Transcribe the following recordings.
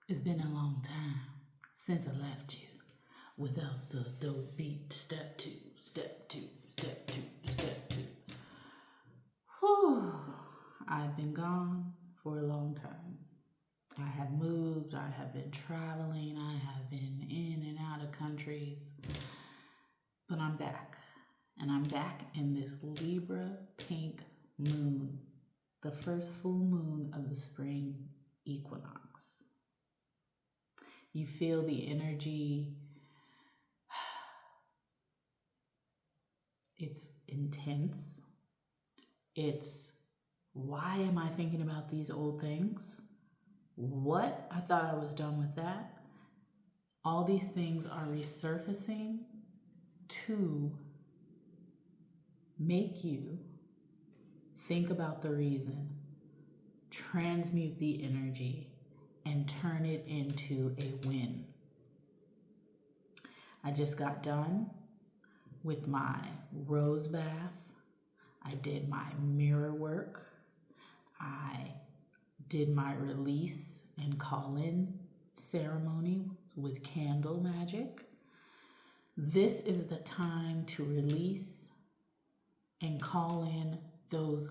It's been a long time since I left you without the dope beat. Step two, step two, step two, step two. Whew. I've been gone for a long time. I have moved, I have been traveling, I have been in and out of countries. But I'm back. And I'm back in this Libra pink moon, the first full moon of the spring equinox. You feel the energy. It's intense. It's, why am I thinking about these old things? What? I thought I was done with that. All these things are resurfacing to make you think about the reason, transmute the energy, and turn it into a win. I just got done with my rose bath. I did my mirror work. I did my release and call-in ceremony with candle magic. This is the time to release and call in those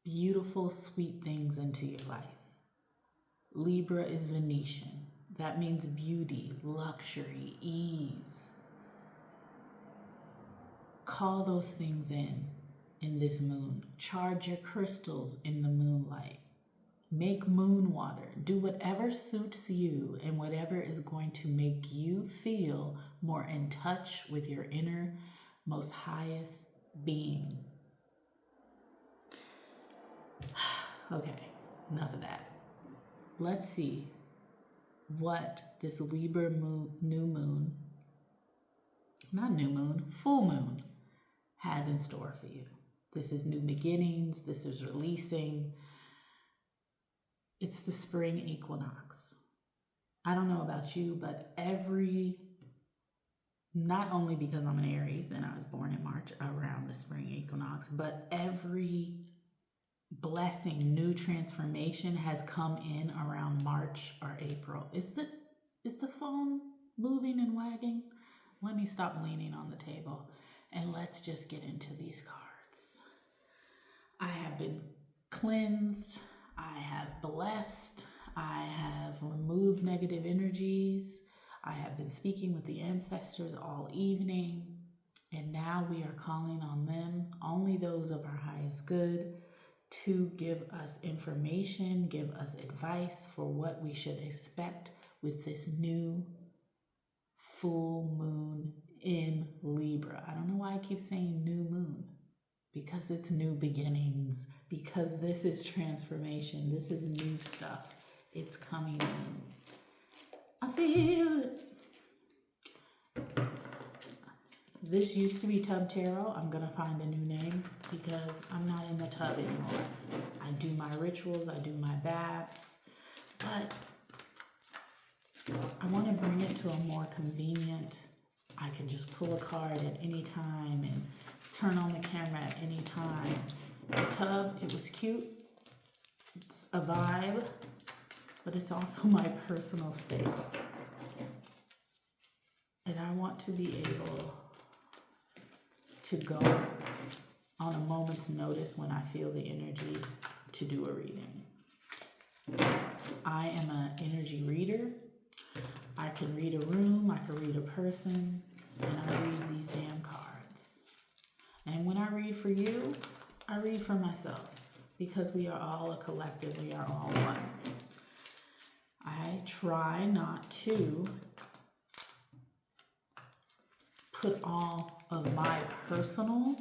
beautiful, sweet things into your life. Libra is Venetian. That means beauty, luxury, ease. Call those things in this moon. Charge your crystals in the moonlight. Make moon water. Do whatever suits you and whatever is going to make you feel more in touch with your inner, most highest being. Okay, enough of that. Let's see what this Libra full moon has in store for you. This is new beginnings. This is releasing. It's the spring equinox. I don't know about you, but not only because I'm an Aries and I was born in March around the spring equinox, but every blessing, new transformation has come in around March or April. Is the phone moving and wagging? Let me stop leaning on the table and let's just get into these cards. I have been cleansed. I have blessed. I have removed negative energies. I have been speaking with the ancestors all evening. And now we are calling on them, only those of our highest good, to give us information, give us advice for what we should expect with this new full moon in Libra. I don't know why I keep saying new moon, because it's new beginnings, because this is transformation, this is new stuff. It's coming in. I feel it. This used to be Tub Tarot. I'm going to find a new name because I'm not in the tub anymore. I do my rituals, I do my baths, but I want to bring it to a more convenient, I can just pull a card at any time and turn on the camera at any time. The tub, it was cute. It's a vibe, but it's also my personal space. And I want to be able to go on a moment's notice when I feel the energy to do a reading. I am an energy reader. I can read a room, I can read a person, and I read these damn cards. And when I read for you, I read for myself, because we are all a collective, we are all one. I try not to put all of my personal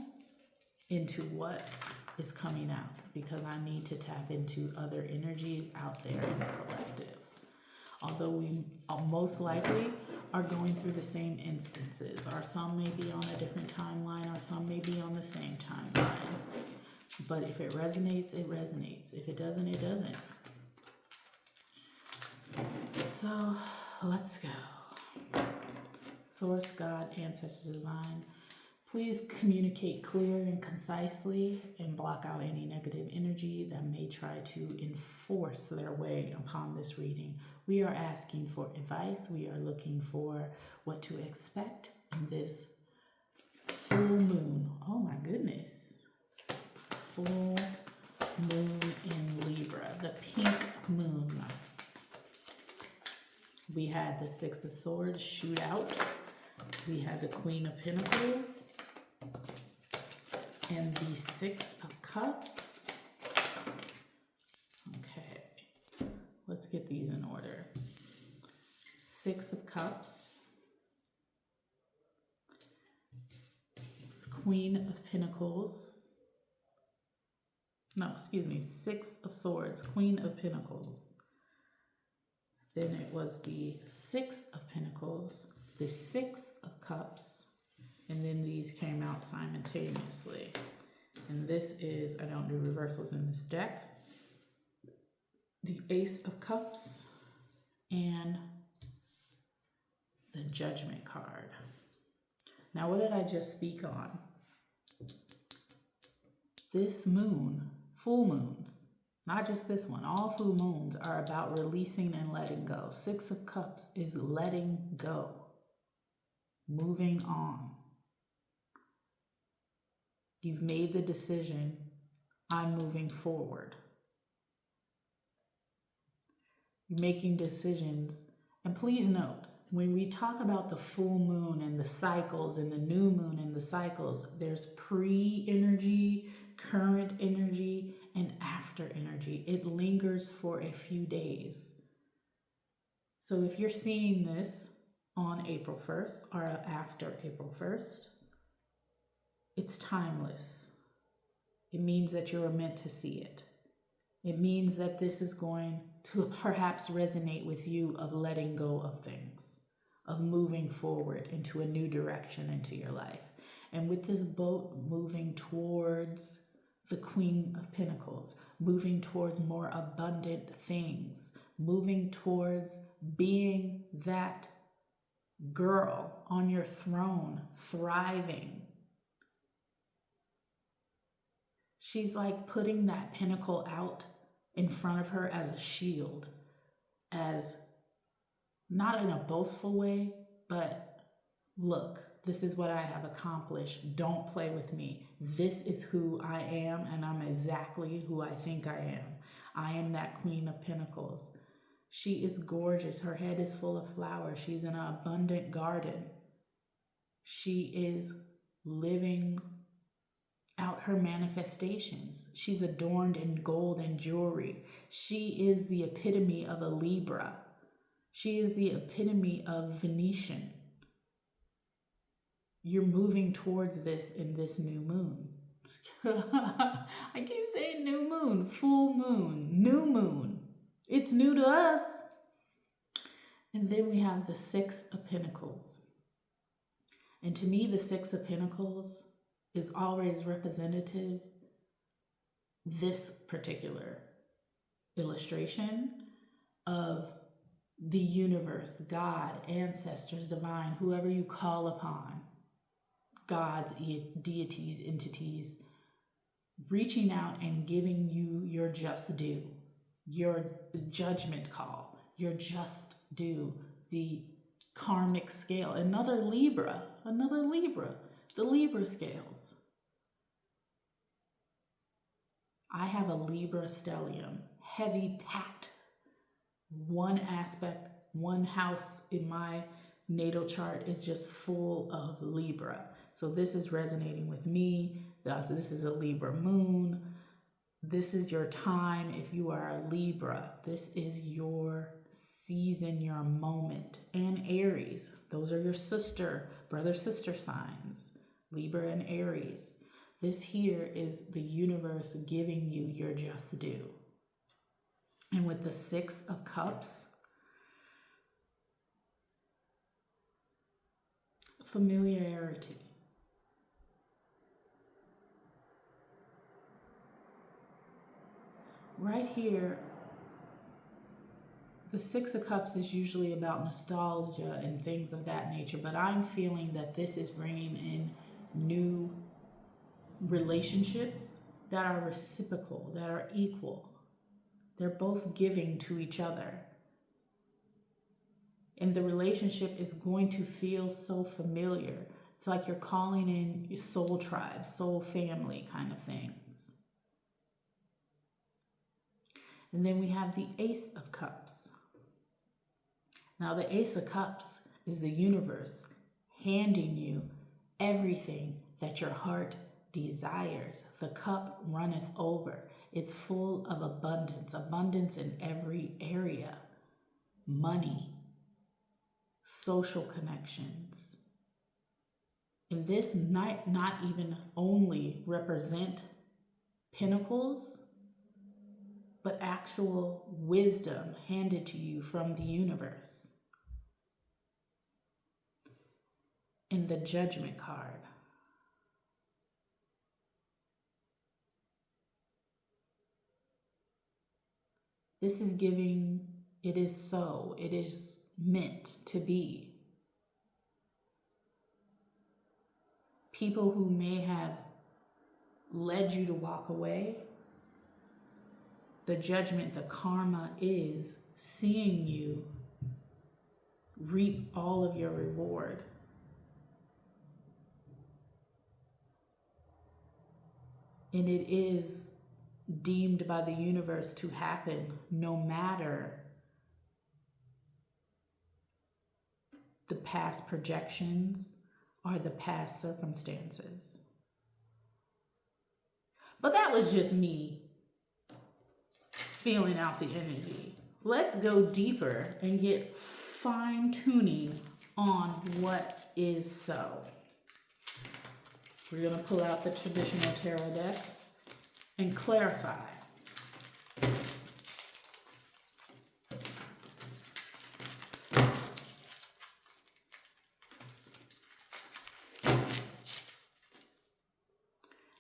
into what is coming out, because I need to tap into other energies out there in the collective. Although we most likely are going through the same instances, or some may be on a different timeline, or some may be on the same timeline. But if it resonates, it resonates. If it doesn't, it doesn't. So let's go. Source, God, Ancestor Divine, Please communicate clear and concisely and block out any negative energy that may try to enforce their way upon this reading. We are asking for advice. We are looking for what to expect in this full moon. Oh my goodness. Full moon in Libra, the pink moon. We had the Six of Swords shoot out. We had the Queen of Pentacles and the Six of Cups. Okay, let's get these in order. Six of Cups, Queen of Pentacles. No, excuse me, Six of Swords, Queen of Pentacles. Then it was the Six of Pentacles, the Six of Cups, and then these came out simultaneously. And this is, I don't do reversals in this deck, the Ace of Cups and the Judgment card. Now, what did I just speak on? This moon, full moons, not just this one, all full moons are about releasing and letting go. Six of Cups is letting go, moving on. You've made the decision, I'm moving forward. You're making decisions. And please note, when we talk about the full moon and the cycles and the new moon and the cycles, there's pre-energy, current energy, and after energy. It lingers for a few days. So if you're seeing this on April 1st or after April 1st, it's timeless. It means that you're meant to see it. It means that this is going to perhaps resonate with you of letting go of things, of moving forward into a new direction into your life. And with this boat moving towards the Queen of Pentacles, moving towards more abundant things, moving towards being that girl on your throne, thriving. She's like putting that pinnacle out in front of her as a shield, as not in a boastful way, but look, this is what I have accomplished. Don't play with me. This is who I am, and I'm exactly who I think I am. I am that Queen of Pentacles. She is gorgeous. Her head is full of flowers. She's in an abundant garden. She is living out her manifestations. She's adorned in gold and jewelry. She is the epitome of a Libra. She is the epitome of Venetian. You're moving towards this in this new moon. I keep saying new moon, full moon, new moon. It's new to us. And then we have the Six of Pentacles. And to me, the Six of Pentacles is always representative, this particular illustration, of the universe, God, ancestors, divine, whoever you call upon, gods, deities, entities, reaching out and giving you your just due, your judgment call, your just due, the karmic scale. Another Libra, the Libra scales. I have a Libra stellium, heavy packed. One aspect, one house in my natal chart is just full of Libra. So this is resonating with me. This is a Libra moon. This is your time if you are a Libra. This is your season, your moment. And Aries, those are your brother-sister signs. Libra and Aries. This here is the universe giving you your just due. And with the Six of Cups, familiarity. Right here, the Six of Cups is usually about nostalgia and things of that nature, but I'm feeling that this is bringing in new relationships that are reciprocal, that are equal. They're both giving to each other. And the relationship is going to feel so familiar. It's like you're calling in your soul tribe, soul family kind of things. And then we have the Ace of Cups. Now, the Ace of Cups is the universe handing you everything that your heart desires. The cup runneth over. It's full of abundance, abundance in every area. Money, social connections. And this might not even only represent pentacles, but actual wisdom handed to you from the universe. In the Judgment card, this is giving, it is so, it is meant to be. People who may have led you to walk away, the judgment, the karma is seeing you reap all of your reward. And it is deemed by the universe to happen no matter the past projections or the past circumstances. But that was just me feeling out the energy. Let's go deeper and get fine tuning on what is so. We're going to pull out the traditional tarot deck and clarify.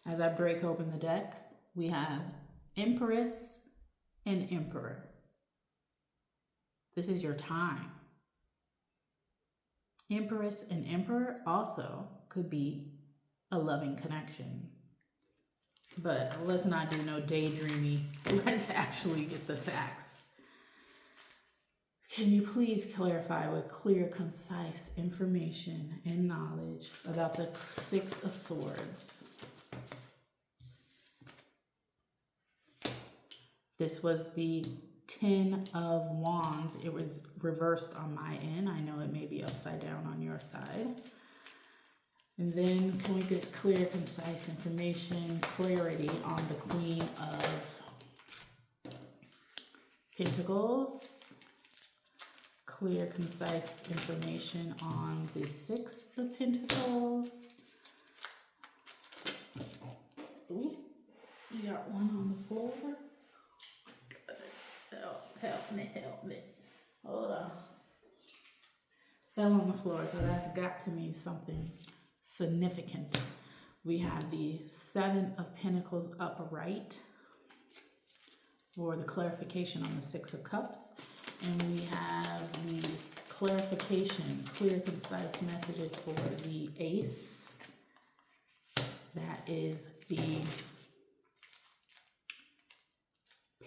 As I break open the deck, we have Empress and Emperor. This is your time. Empress and Emperor also could be a loving connection. But let's not do no daydreamy. Let's actually get the facts. Can you please clarify with clear, concise information and knowledge about the Six of Swords? This was the 10 of Wands. It was reversed on my end. I know it may be upside down on your side. And then can we get clear, concise information, clarity on the Queen of Pentacles? Clear, concise information on the Six of Pentacles. Ooh, you got one on the floor. Help me. Hold on. Fell on the floor, so that's got to mean something significant. We have the Seven of Pentacles upright for the clarification on the Six of Cups. And we have the clarification, clear, concise messages for the Ace. That is the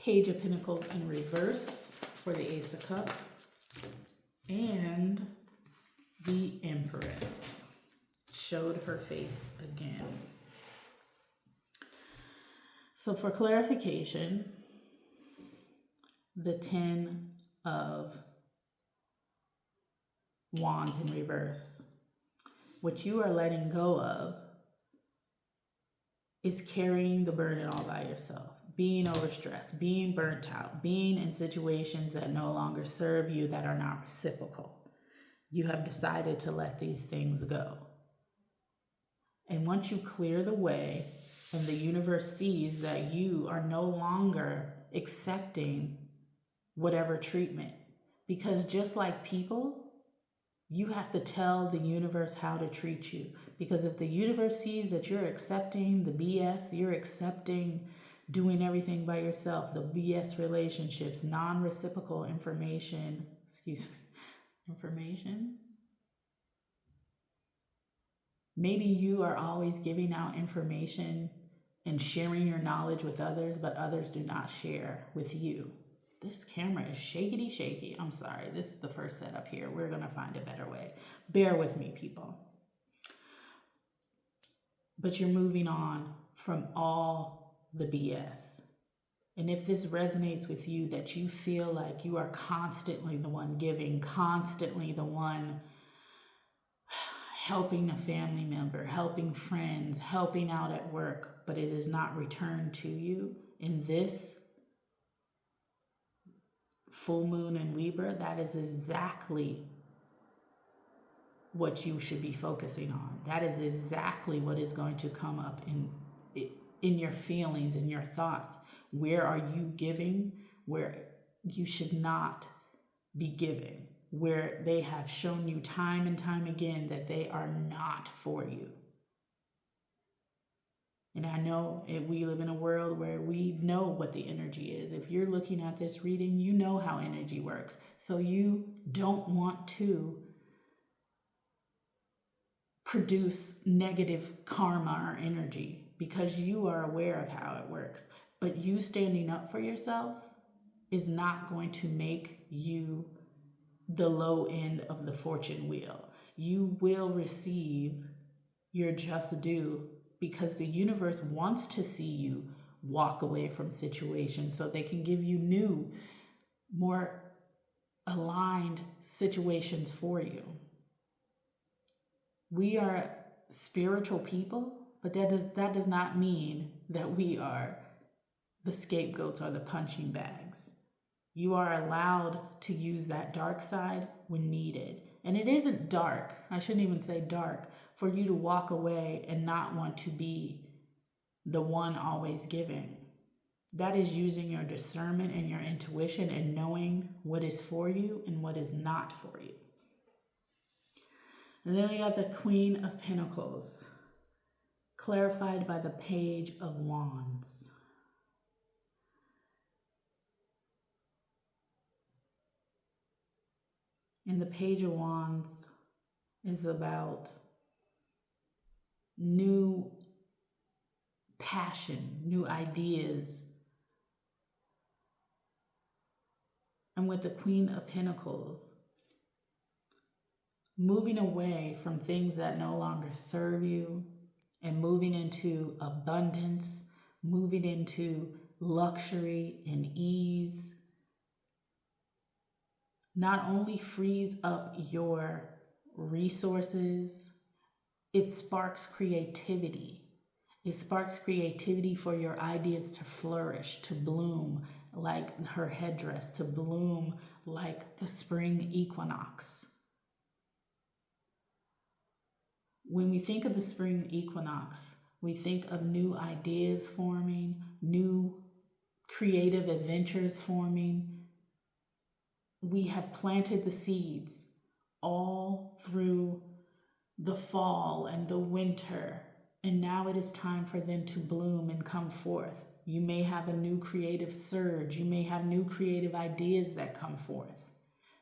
Page of Pentacles in reverse for the Ace of Cups. And the Empress showed her face again. So for clarification, the 10 of Wands in reverse. What you are letting go of is carrying the burden all by yourself, being overstressed, being burnt out, being in situations that no longer serve you, that are not reciprocal. You have decided to let these things go. And once you clear the way and the universe sees that you are no longer accepting whatever treatment, because just like people, you have to tell the universe how to treat you. Because if the universe sees that you're accepting the BS, you're accepting doing everything by yourself, the BS relationships, non-reciprocal information, Maybe you are always giving out information and sharing your knowledge with others, but others do not share with you. This camera is shakety shaky. I'm sorry. This is the first setup here. We're going to find a better way. Bear with me, people. But you're moving on from all the BS. And if this resonates with you, that you feel like you are constantly the one giving, constantly the one helping a family member, helping friends, helping out at work, but it is not returned to you in this full moon in Libra, that is exactly what you should be focusing on. That is exactly what is going to come up in your feelings, in your thoughts. Where are you giving where you should not be giving? Where they have shown you time and time again that they are not for you. And I know we live in a world where we know what the energy is. If you're looking at this reading, you know how energy works. So you don't want to produce negative karma or energy because you are aware of how it works. But you standing up for yourself is not going to make you the low end of the fortune wheel. You will receive your just due because the universe wants to see you walk away from situations so they can give you new, more aligned situations for you. We are spiritual people, but that does not mean that we are the scapegoats or the punching bags. You are allowed to use that dark side when needed. And it isn't dark, I shouldn't even say dark, for you to walk away and not want to be the one always giving. That is using your discernment and your intuition and knowing what is for you and what is not for you. And then we got the Queen of Pentacles, clarified by the Page of Wands. And the Page of Wands is about new passion, new ideas. And with the Queen of Pentacles, moving away from things that no longer serve you and moving into abundance, moving into luxury and ease, not only frees up your resources, it sparks creativity. It sparks creativity for your ideas to flourish, to bloom like her headdress, to bloom like the spring equinox. When we think of the spring equinox, we think of new ideas forming, new creative adventures forming. We have planted the seeds all through the fall and the winter, and now it is time for them to bloom and come forth. You may have a new creative surge. You may have new creative ideas that come forth.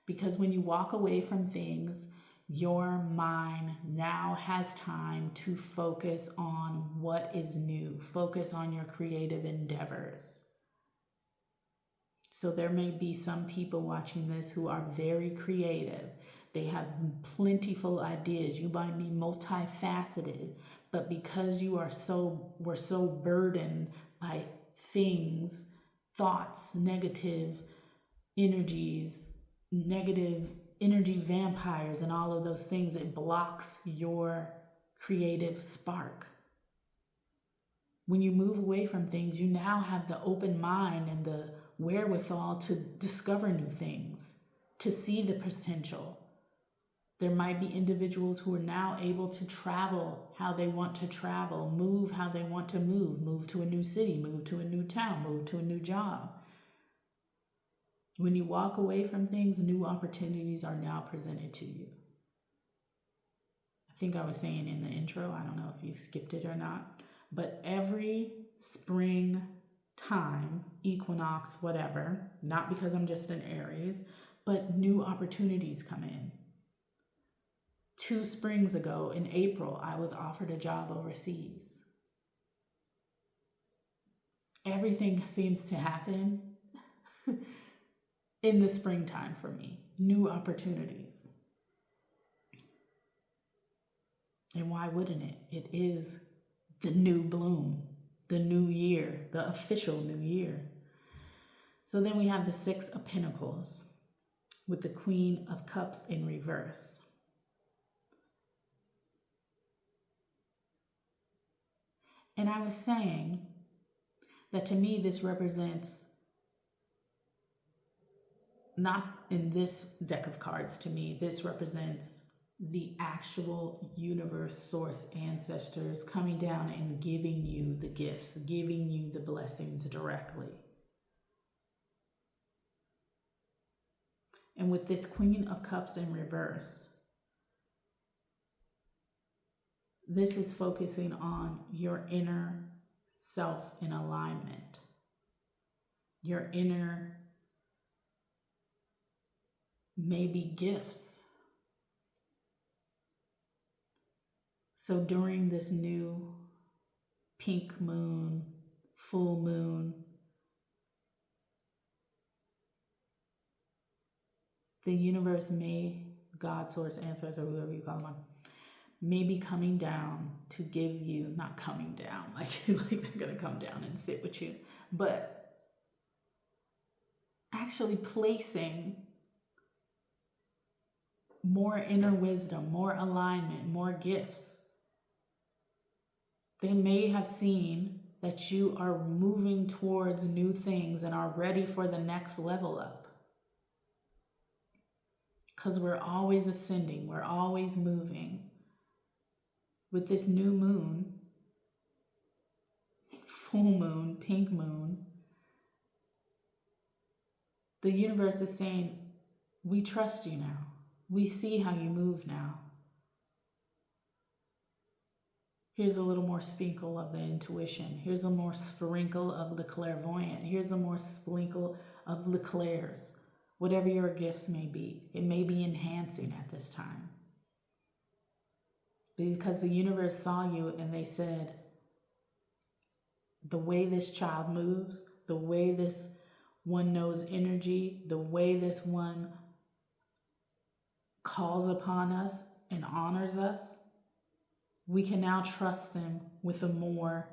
Because when you walk away from things, your mind now has time to focus on what is new. Focus on your creative endeavors. So there may be some people watching this who are very creative. They have plentiful ideas. You might be multifaceted, but because you are we're so burdened by things, thoughts, negative energies, negative energy vampires, and all of those things, it blocks your creative spark. When you move away from things, you now have the open mind and the wherewithal to discover new things, to see the potential. There might be individuals who are now able to travel how they want to travel, move how they want to move to a new city, move to a new town, move to a new job. When you walk away from things, new opportunities are now presented to you. I think I was saying in the intro, I don't know if you skipped it or not, but every spring time, equinox, whatever, not because I'm just an Aries, but new opportunities come in. 2 springs ago in April, I was offered a job overseas. Everything seems to happen in the springtime for me. New opportunities. And why wouldn't it? It is the new bloom, the new year, the official new year. So then we have the 6 of Pentacles with the Queen of Cups in reverse. And I was saying that to me, this represents, not in this deck of cards, to me, this represents the actual universe, source, ancestors coming down and giving you the gifts, giving you the blessings directly. And with this Queen of Cups in reverse, this is focusing on your inner self in alignment, your inner maybe gifts. So during this new pink moon, full moon, the universe may, God, source, ancestors, or whoever you call them, may be coming down to give you, not coming down, like they're going to come down and sit with you, but actually placing more inner wisdom, more alignment, more gifts. They may have seen that you are moving towards new things and are ready for the next level up. Because we're always ascending, we're always moving. With this new moon, full moon, pink moon, the universe is saying, we trust you now. We see how you move now. Here's a little more sprinkle of the intuition. Here's a more sprinkle of the clairvoyant. Here's a more sprinkle of the clairs. Whatever your gifts may be, it may be enhancing at this time. Because the universe saw you and they said, the way this child moves, the way this one knows energy, the way this one calls upon us and honors us, we can now trust them with more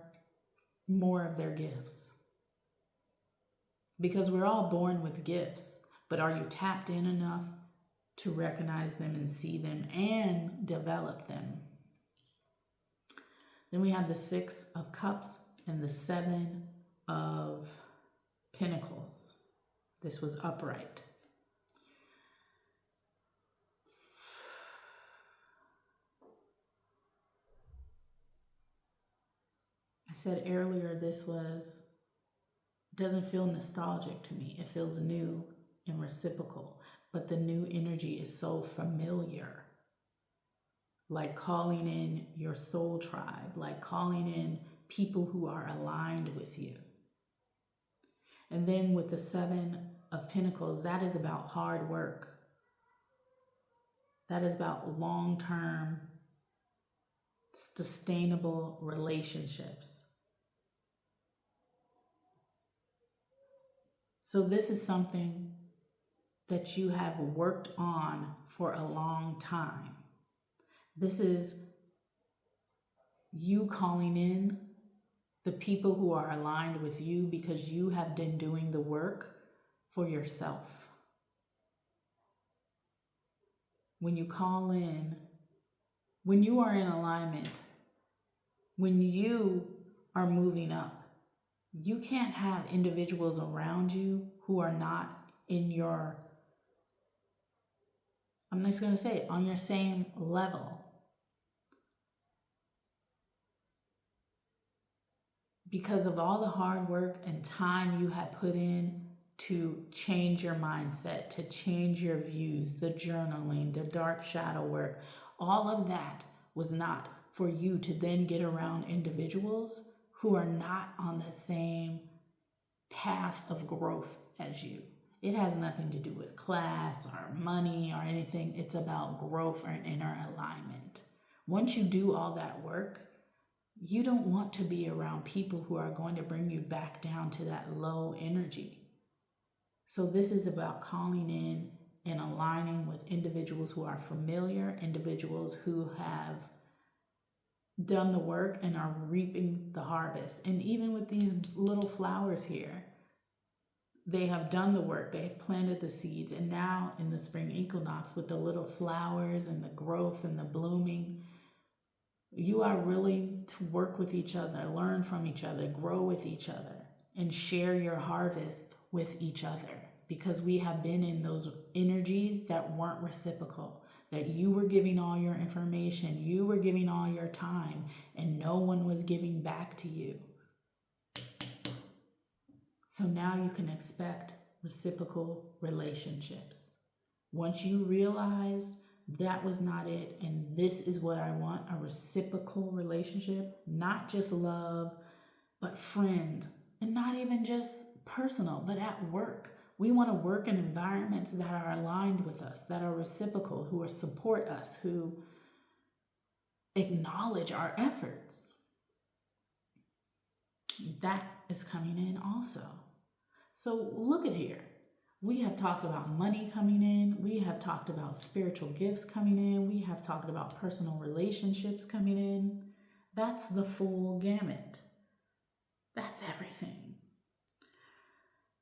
of their gifts. Because we're all born with gifts, but are you tapped in enough to recognize them and see them and develop them? Then we have the 6 of Cups and the 7 of Pentacles. This was upright. I said earlier, this doesn't feel nostalgic to me. It feels new and reciprocal, but the new energy is so familiar. Like calling in your soul tribe, like calling in people who are aligned with you. And then with the 7 of Pentacles, that is about hard work. That is about long-term, sustainable relationships. So this is something that you have worked on for a long time. This is you calling in the people who are aligned with you because you have been doing the work for yourself. When you call in, when you are in alignment, when you are moving up, you can't have individuals around you who are not in your, I'm just going to say it, on your same level. Because of all the hard work and time you have put in to change your mindset, to change your views, the journaling, the dark shadow work, all of that was not for you to then get around individuals who are not on the same path of growth as you. It has nothing to do with class or money or anything. It's about growth or inner alignment. Once you do all that work, you don't want to be around people who are going to bring you back down to that low energy. So this is about calling in and aligning with individuals who are familiar, individuals who have done the work and are reaping the harvest. And even with these little flowers here, they have done the work, they've planted the seeds, and now in the spring equinox with the little flowers and the growth and the blooming, you are willing to work with each other, learn from each other, grow with each other, and share your harvest with each other, because we have been in those energies that weren't reciprocal, that you were giving all your information, you were giving all your time, and no one was giving back to you. So now you can expect reciprocal relationships. Once you realize that was not it, and this is what I want, a reciprocal relationship, not just love, but friend, and not even just personal, but at work. We want to work in environments that are aligned with us, that are reciprocal, who support us, who acknowledge our efforts. That is coming in also. So look at here. We have talked about money coming in. We have talked about spiritual gifts coming in. We have talked about personal relationships coming in. That's the full gamut. That's everything.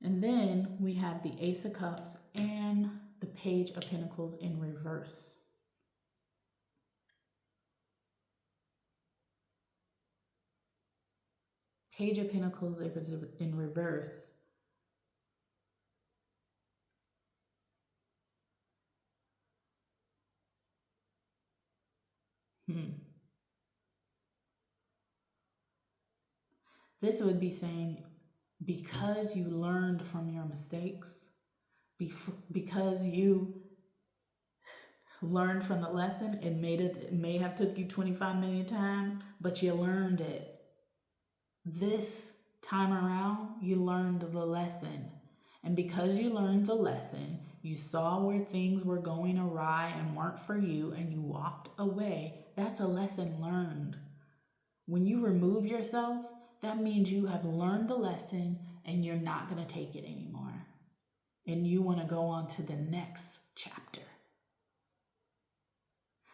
And then we have the Ace of Cups and the Page of Pentacles in reverse. Page of Pentacles in reverse. This would be saying, because you learned from your mistakes, because you learned from the lesson, it may have took you 25 million times, but you learned it. This time around, you learned the lesson. And because you learned the lesson, you saw where things were going awry and weren't for you, and you walked away. That's a lesson learned. When you remove yourself, that means you have learned the lesson and you're not going to take it anymore. And you want to go on to the next chapter.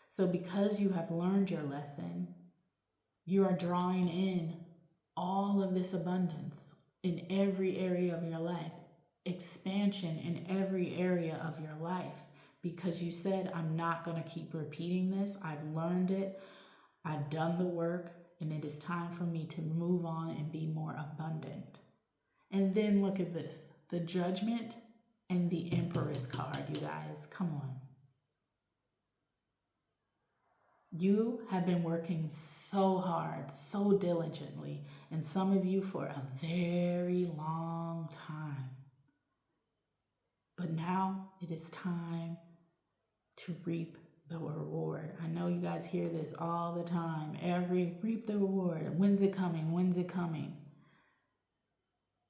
So because you have learned your lesson, you are drawing in all of this abundance in every area of your life, expansion in every area of your life, because you said, I'm not going to keep repeating this. I've learned it. I've done the work. And it is time for me to move on and be more abundant. And then look at this, the Judgment and the Empress card, you guys. Come on. You have been working so hard, so diligently, and some of you for a very long time. But now it is time to reap the reward. I know you guys hear this all the time. Reap the reward. When's it coming? When's it coming?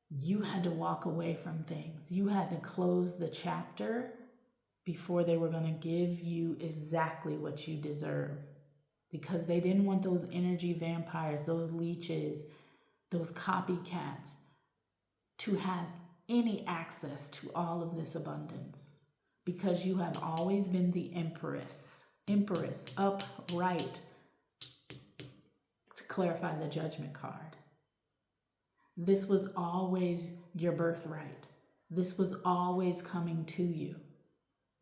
You had to walk away from things. You had to close the chapter before they were going to give you exactly what you deserve. Because they didn't want those energy vampires, those leeches, those copycats to have any access to all of this abundance. Because you have always been the Empress, upright, to clarify the Judgment card. This was always your birthright. This was always coming to you.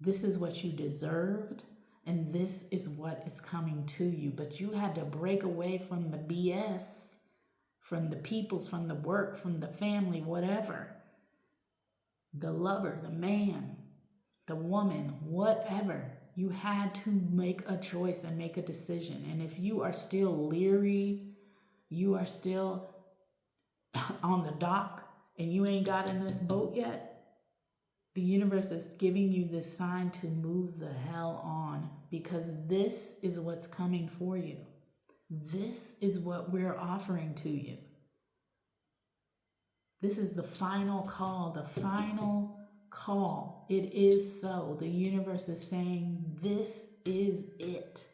This is what you deserved, and this is what is coming to you. But you had to break away from the BS, from the peoples, from the work, from the family, whatever. The lover, the man, the woman, whatever. You had to make a choice and make a decision. And if you are still leery, you are still on the dock and you ain't got in this boat yet, the universe is giving you this sign to move the hell on, because this is what's coming for you. This is what we're offering to you. This is the final call call. It is so. The universe is saying, this is it.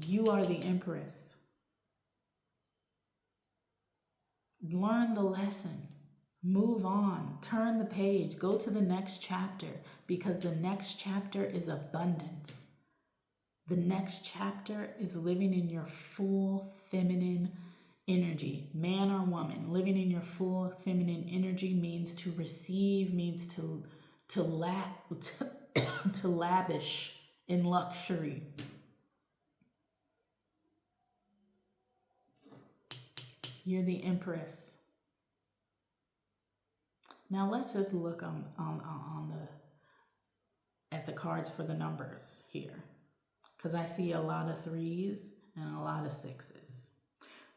You are the Empress. Learn the lesson. Move on. Turn the page. Go to the next chapter, because the next chapter is abundance. The next chapter is living in your full feminine energy. Man or woman, living in your full feminine energy means to receive, means to lavish in luxury. You're the Empress. Now let's just look at the cards for the numbers here, because I see a lot of 3s and a lot of 6s.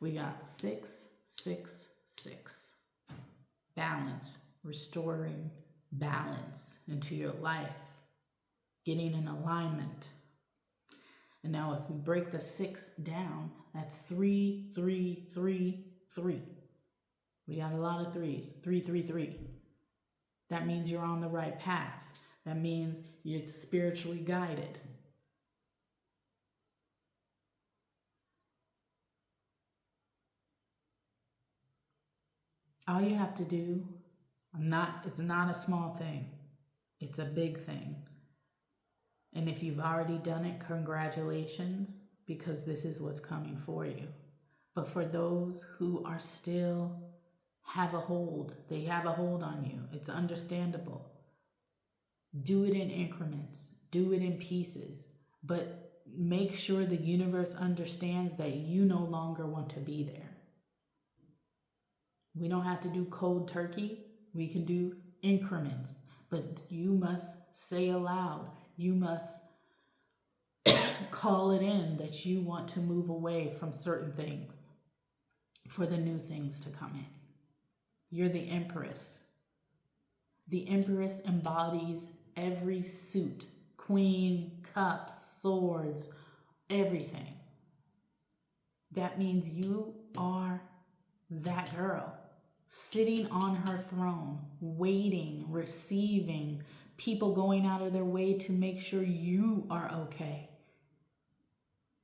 We got 6, 6, 6. Balance, restoring balance into your life, getting in alignment. And now if we break the 6 down, that's 3, 3, 3, 3. We got a lot of 3s. 3, 3, 3. That means you're on the right path. That means you're spiritually guided. All you have to do, it's not a small thing. It's a big thing. And if you've already done it, congratulations, because this is what's coming for you. But for those who are still have a hold, they have a hold on you. It's understandable. Do it in increments. Do it in pieces. But make sure the universe understands that you no longer want to be there. We don't have to do cold turkey. We can do increments. But you must say aloud. You must call it in that you want to move away from certain things for the new things to come in. You're the Empress. The Empress embodies every suit, queen, cups, swords, everything. That means you are that girl sitting on her throne, waiting, receiving, people going out of their way to make sure you are okay.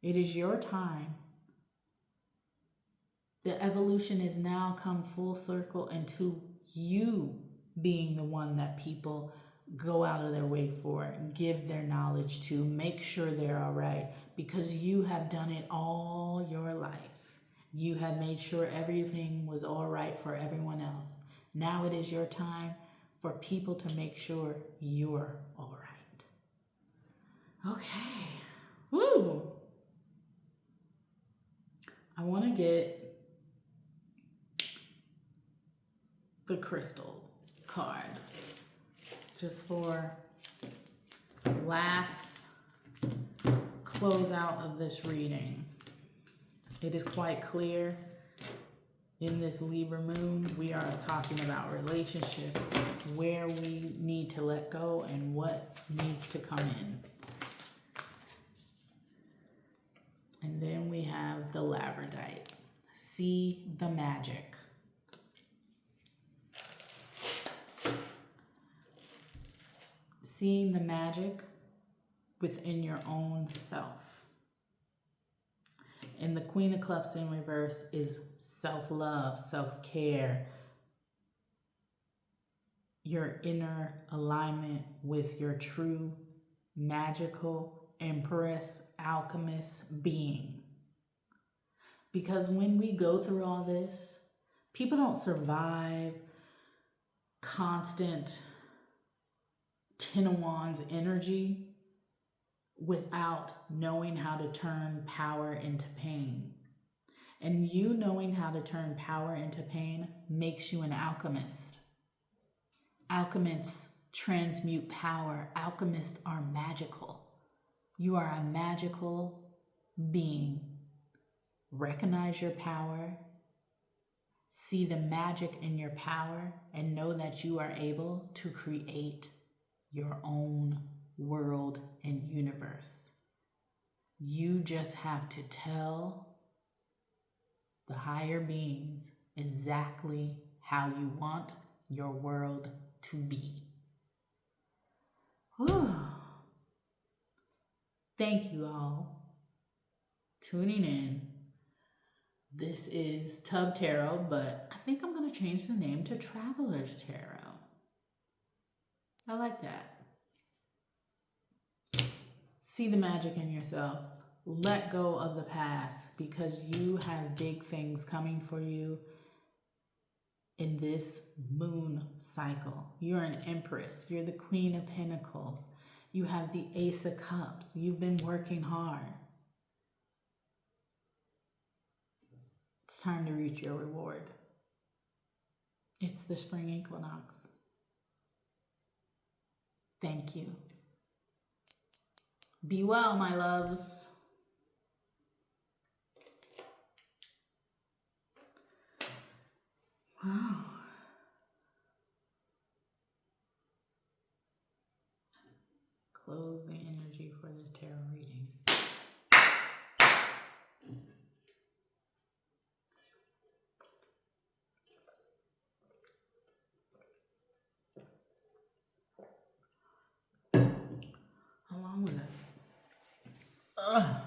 It is your time. The evolution has now come full circle into you being the one that people go out of their way for, give their knowledge to, make sure they're all right, because you have done it all your life. You have made sure everything was all right for everyone else. Now it is your time for people to make sure you're all right. Okay. Woo! I want to get the crystal card just for last closeout of this reading. It is quite clear in this Libra moon, we are talking about relationships, where we need to let go and what needs to come in. And then we have the labradorite. See the magic. Seeing the magic within your own self. And the Queen of Cups in reverse is self-love, self-care, your inner alignment with your true magical empress, alchemist being. Because when we go through all this, people don't survive constant Ten of Wands energy without knowing how to turn power into pain. And you knowing how to turn power into pain makes you an alchemist. Alchemists transmute power. Alchemists are magical. You are a magical being. Recognize your power. See the magic in your power and know that you are able to create your own world and universe. You just have to tell the higher beings exactly how you want your world to be. Whew. Thank you all tuning in. This is Tub Tarot, but I think I'm going to change the name to Traveler's Tarot. I like that. See the magic in yourself. Let go of the past because you have big things coming for you in this moon cycle. You're an empress. You're the Queen of Pentacles. You have the Ace of Cups. You've been working hard. It's time to reach your reward. It's the spring equinox. Thank you. Be well, my loves. Wow. Close the energy for this tarot reading. How long was it? Ugh.